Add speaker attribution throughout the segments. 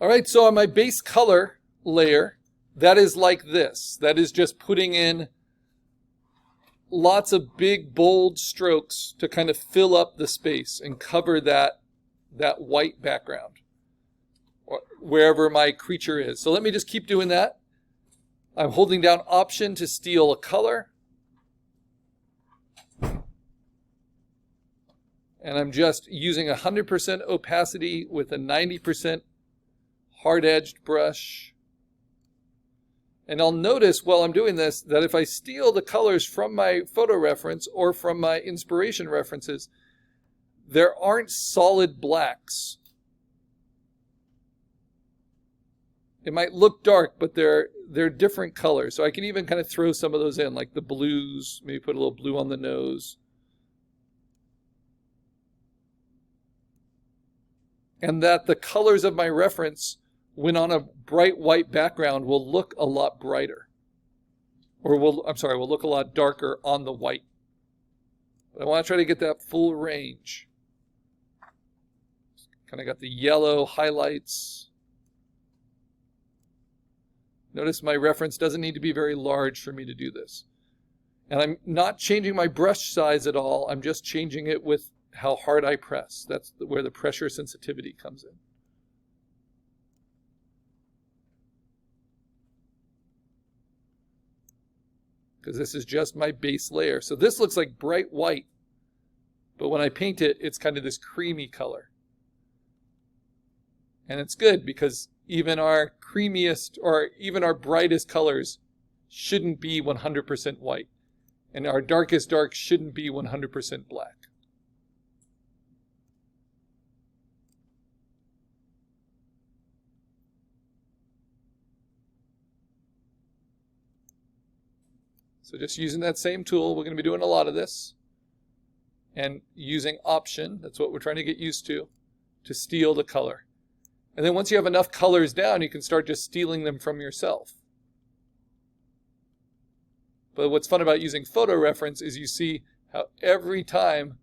Speaker 1: All right, so on my base color layer, that is like this. That is just putting in lots of big, bold strokes to kind of fill up the space and cover that white background or wherever my creature is. So let me just keep doing that. I'm holding down Option to steal a color. And I'm just using 100% opacity with a 90% hard-edged brush. And I'll notice while I'm doing this that if I steal the colors from my photo reference or from my inspiration references, there aren't solid blacks. It might look dark, but they're different colors. So I can even kind of throw some of those in, like the blues, maybe put a little blue on the nose. And that the colors of my reference, when on a bright white background, will look a lot brighter. Or will look a lot darker on the white. But I want to try to get that full range. Kind of got the yellow highlights. Notice my reference doesn't need to be very large for me to do this. And I'm not changing my brush size at all. I'm just changing it with how hard I press. That's where the pressure sensitivity comes in. Because this is just my base layer. So this looks like bright white, but when I paint it, it's kind of this creamy color. And it's good because even our creamiest or even our brightest colors shouldn't be 100% white. And our darkest dark shouldn't be 100% black. So just using that same tool, we're going to be doing a lot of this. And using Option, that's what we're trying to get used to steal the color. And then once you have enough colors down, you can start just stealing them from yourself. But what's fun about using photo reference is you see how every time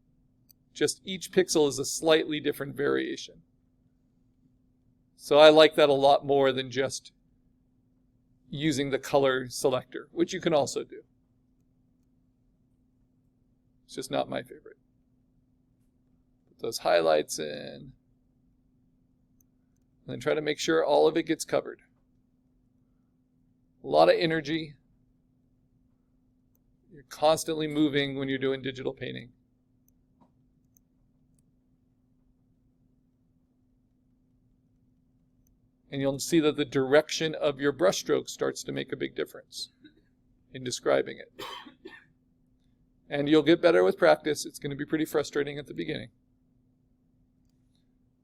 Speaker 1: just each pixel is a slightly different variation. So I like that a lot more than just using the color selector, which you can also do. It's just not my favorite. Put those highlights in. And then try to make sure all of it gets covered. A lot of energy. You're constantly moving when you're doing digital painting. And you'll see that the direction of your brushstroke starts to make a big difference in describing it. And you'll get better with practice. It's going to be pretty frustrating at the beginning.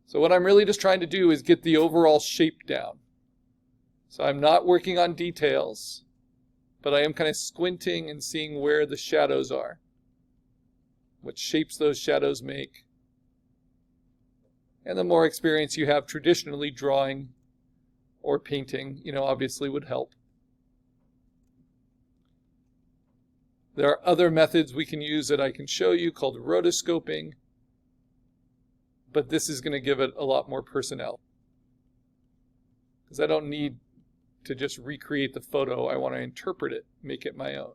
Speaker 1: So what I'm really just trying to do is get the overall shape down. So I'm not working on details, but I am kind of squinting and seeing where the shadows are, what shapes those shadows make. And the more experience you have traditionally drawing or painting, obviously would help. There are other methods we can use that I can show you called rotoscoping, but this is going to give it a lot more personnel. Because I don't need to just recreate the photo. I want to interpret it, make it my own.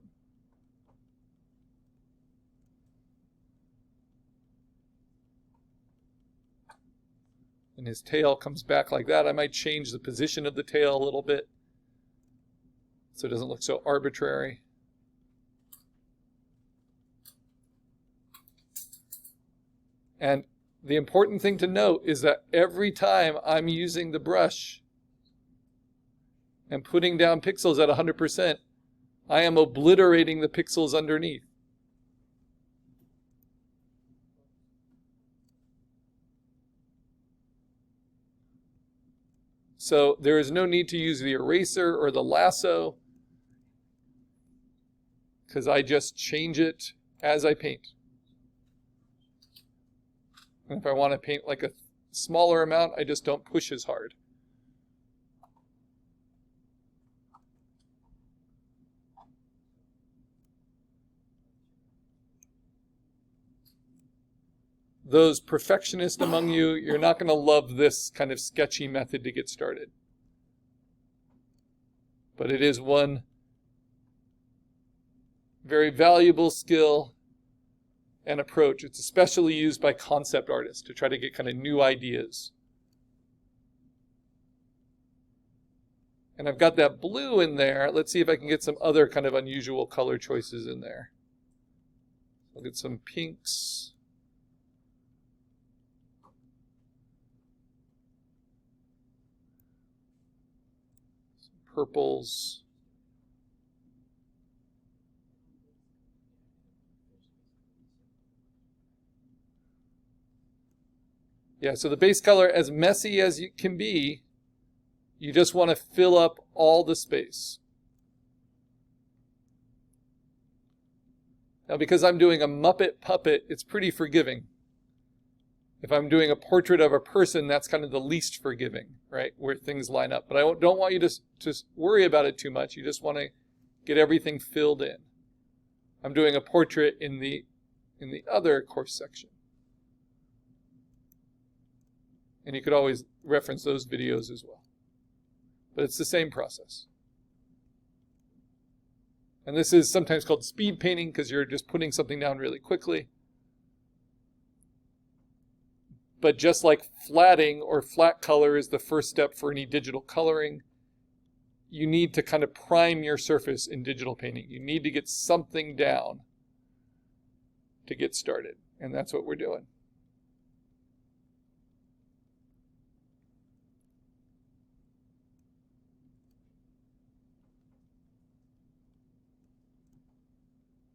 Speaker 1: And his tail comes back like that. I might change the position of the tail a little bit so it doesn't look so arbitrary. And the important thing to note is that every time I'm using the brush and putting down pixels at 100%, I am obliterating the pixels underneath. So there is no need to use the eraser or the lasso because I just change it as I paint. And if I want to paint like a smaller amount, I just don't push as hard. those perfectionists among you, you're not going to love this kind of sketchy method to get started. But it is one very valuable skill and approach. It's especially used by concept artists to try to get kind of new ideas. And I've got that blue in there. Let's see if I can get some other kind of unusual color choices in there. I'll get some pinks. Some purples. Yeah, so the base color, as messy as it can be, you just want to fill up all the space. Now, because I'm doing a Muppet puppet, it's pretty forgiving. If I'm doing a portrait of a person, that's kind of the least forgiving, right, where things line up. But I don't want you to worry about it too much. You just want to get everything filled in. I'm doing a portrait in the other course section. And you could always reference those videos as well. But it's the same process. And this is sometimes called speed painting because you're just putting something down really quickly. But just like flatting or flat color is the first step for any digital coloring, you need to kind of prime your surface in digital painting. You need to get something down to get started. And that's what we're doing.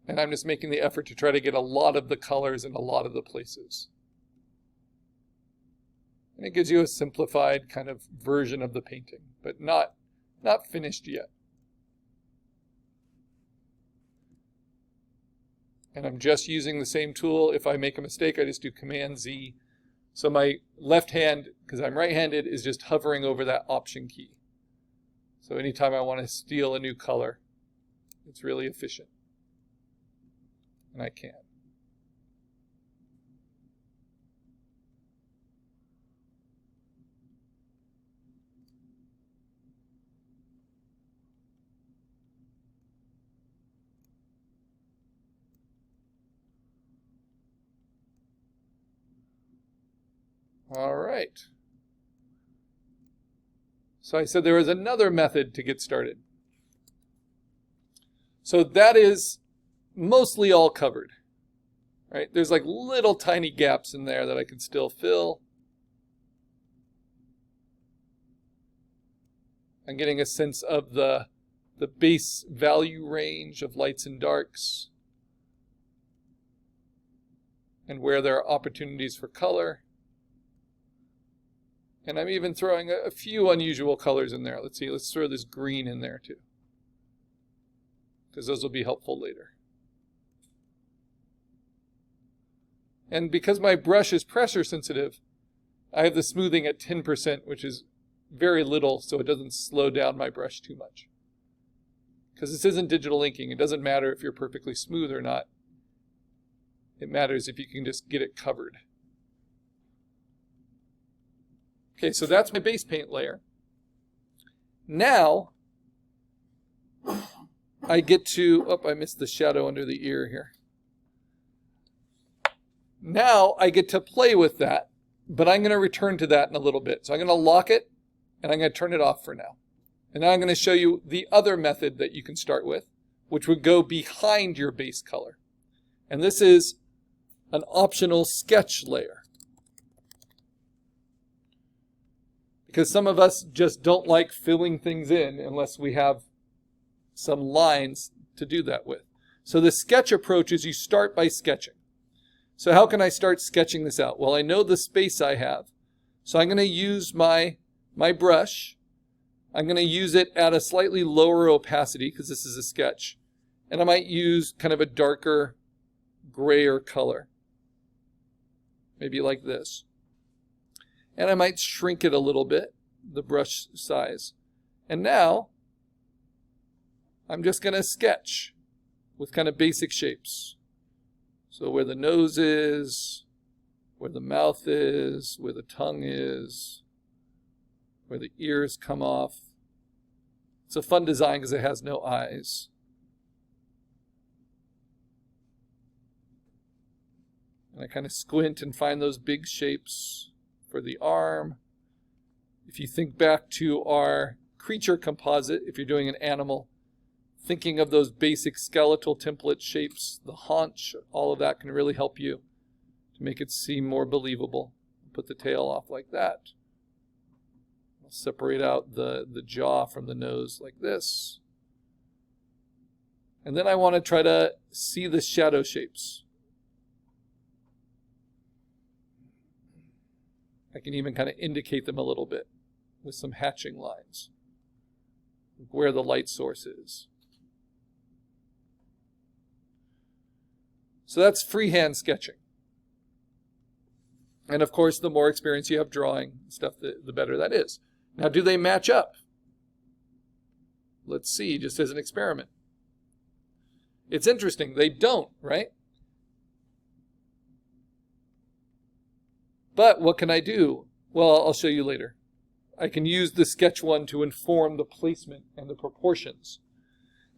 Speaker 1: And I'm just making the effort to try to get a lot of the colors in a lot of the places. And it gives you a simplified kind of version of the painting, but not finished yet. And I'm just using the same tool. If I make a mistake, I just do Command Z. So my left hand, because I'm right-handed, is just hovering over that Option key. So anytime I want to steal a new color, it's really efficient. And I can. All right. So I said there was another method to get started. So that is mostly all covered, right? There's like little tiny gaps in there that I can still fill. I'm getting a sense of the base value range of lights and darks and where there are opportunities for color. And I'm even throwing a few unusual colors in there. Let's see, let's throw this green in there too, because those will be helpful later. And because my brush is pressure sensitive, I have the smoothing at 10%, which is very little, so it doesn't slow down my brush too much. Because this isn't digital inking. It doesn't matter if you're perfectly smooth or not. It matters if you can just get it covered. Okay, so that's my base paint layer. Now, I get to, oh, I missed the shadow under the ear here. Now I get to play with that, but I'm going to return to that in a little bit. So I'm going to lock it, and I'm going to turn it off for now. And now I'm going to show you the other method that you can start with, which would go behind your base color. And this is an optional sketch layer. Because some of us just don't like filling things in unless we have some lines to do that with. So the sketch approach is you start by sketching. So how can I start sketching this out? Well, I know the space I have. So I'm going to use my brush. I'm going to use it at a slightly lower opacity because this is a sketch. And I might use kind of a darker grayer color. Maybe like this. And I might shrink it a little bit, the brush size. And now I'm just going to sketch with kind of basic shapes. So where the nose is, where the mouth is, where the tongue is, where the ears come off. It's a fun design because it has no eyes. And I kind of squint and find those big shapes for the arm. If you think back to our creature composite, if you're doing an animal, thinking of those basic skeletal template shapes, the haunch, all of that can really help you to make it seem more believable. Put the tail off like that. I'll separate out the jaw from the nose like this. And then I want to try to see the shadow shapes. I can even kind of indicate them a little bit with some hatching lines, where the light source is. So that's freehand sketching. And of course, the more experience you have drawing stuff, the better that is. Now, do they match up? Let's see, just as an experiment. It's interesting, they don't, right? But what can I do? Well, I'll show you later. I can use the sketch one to inform the placement and the proportions.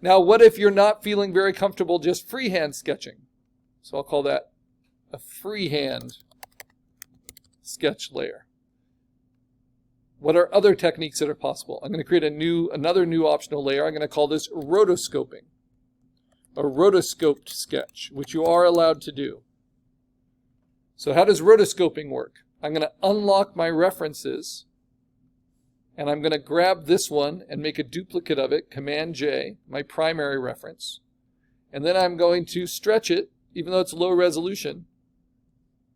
Speaker 1: Now, what if you're not feeling very comfortable just freehand sketching? So I'll call that a freehand sketch layer. What are other techniques that are possible? I'm going to create another new optional layer. I'm going to call this rotoscoping, a rotoscoped sketch, which you are allowed to do. So how does rotoscoping work? I'm going to unlock my references, and I'm going to grab this one and make a duplicate of it, Command-J, my primary reference. And then I'm going to stretch it, even though it's low resolution,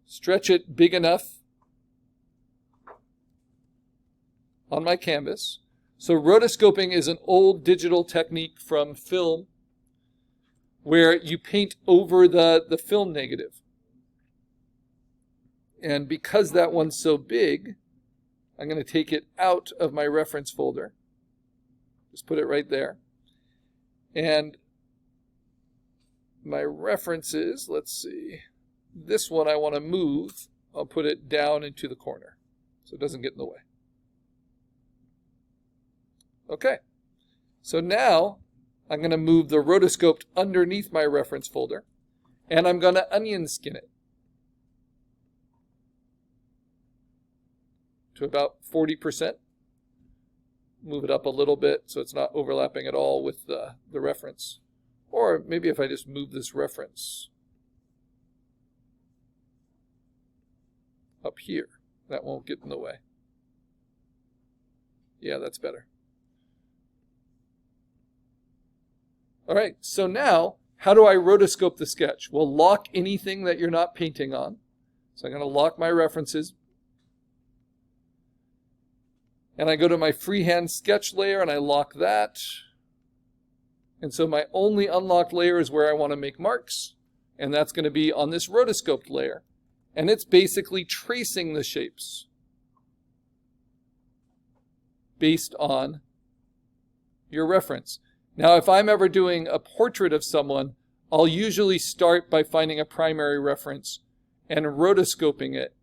Speaker 1: stretch it big enough on my canvas. So rotoscoping is an old digital technique from film where you paint over the film negative. And because that one's so big, I'm going to take it out of my reference folder. Just put it right there. And my references, let's see, this one I want to move. I'll put it down into the corner so it doesn't get in the way. Okay, so now I'm going to move the rotoscoped underneath my reference folder, and I'm going to onion skin it to about 40%. Move it up a little bit so it's not overlapping at all with the reference. Or maybe if I just move this reference up here, that won't get in the way. Yeah, that's better. All right, so now, how do I rotoscope the sketch? Well, lock anything that you're not painting on. So I'm going to lock my references. And I go to my freehand sketch layer and I lock that. And so my only unlocked layer is where I want to make marks. And that's going to be on this rotoscoped layer. And it's basically tracing the shapes based on your reference. Now, if I'm ever doing a portrait of someone, I'll usually start by finding a primary reference and rotoscoping it.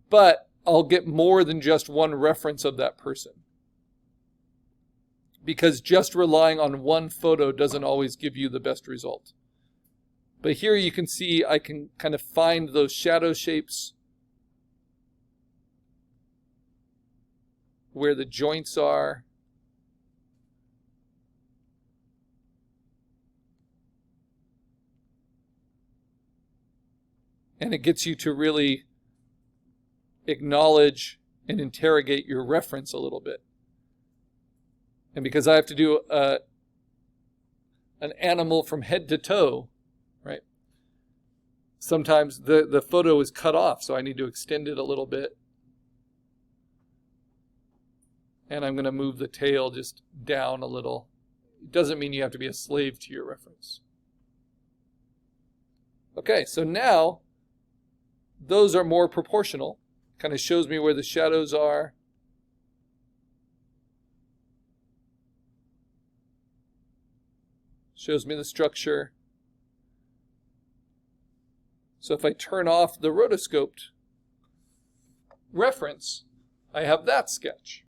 Speaker 1: But I'll get more than just one reference of that person, because just relying on one photo doesn't always give you the best result. But here you can see I can kind of find those shadow shapes, where the joints are. And it gets you to really acknowledge and interrogate your reference a little bit. And because I have to do an animal from head to toe, right? Sometimes the photo is cut off, so I need to extend it a little bit. And I'm going to move the tail just down a little. It doesn't mean you have to be a slave to your reference. Okay, so now those are more proportional. Kind of shows me where the shadows are. Shows me the structure. So if I turn off the rotoscoped reference, I have that sketch.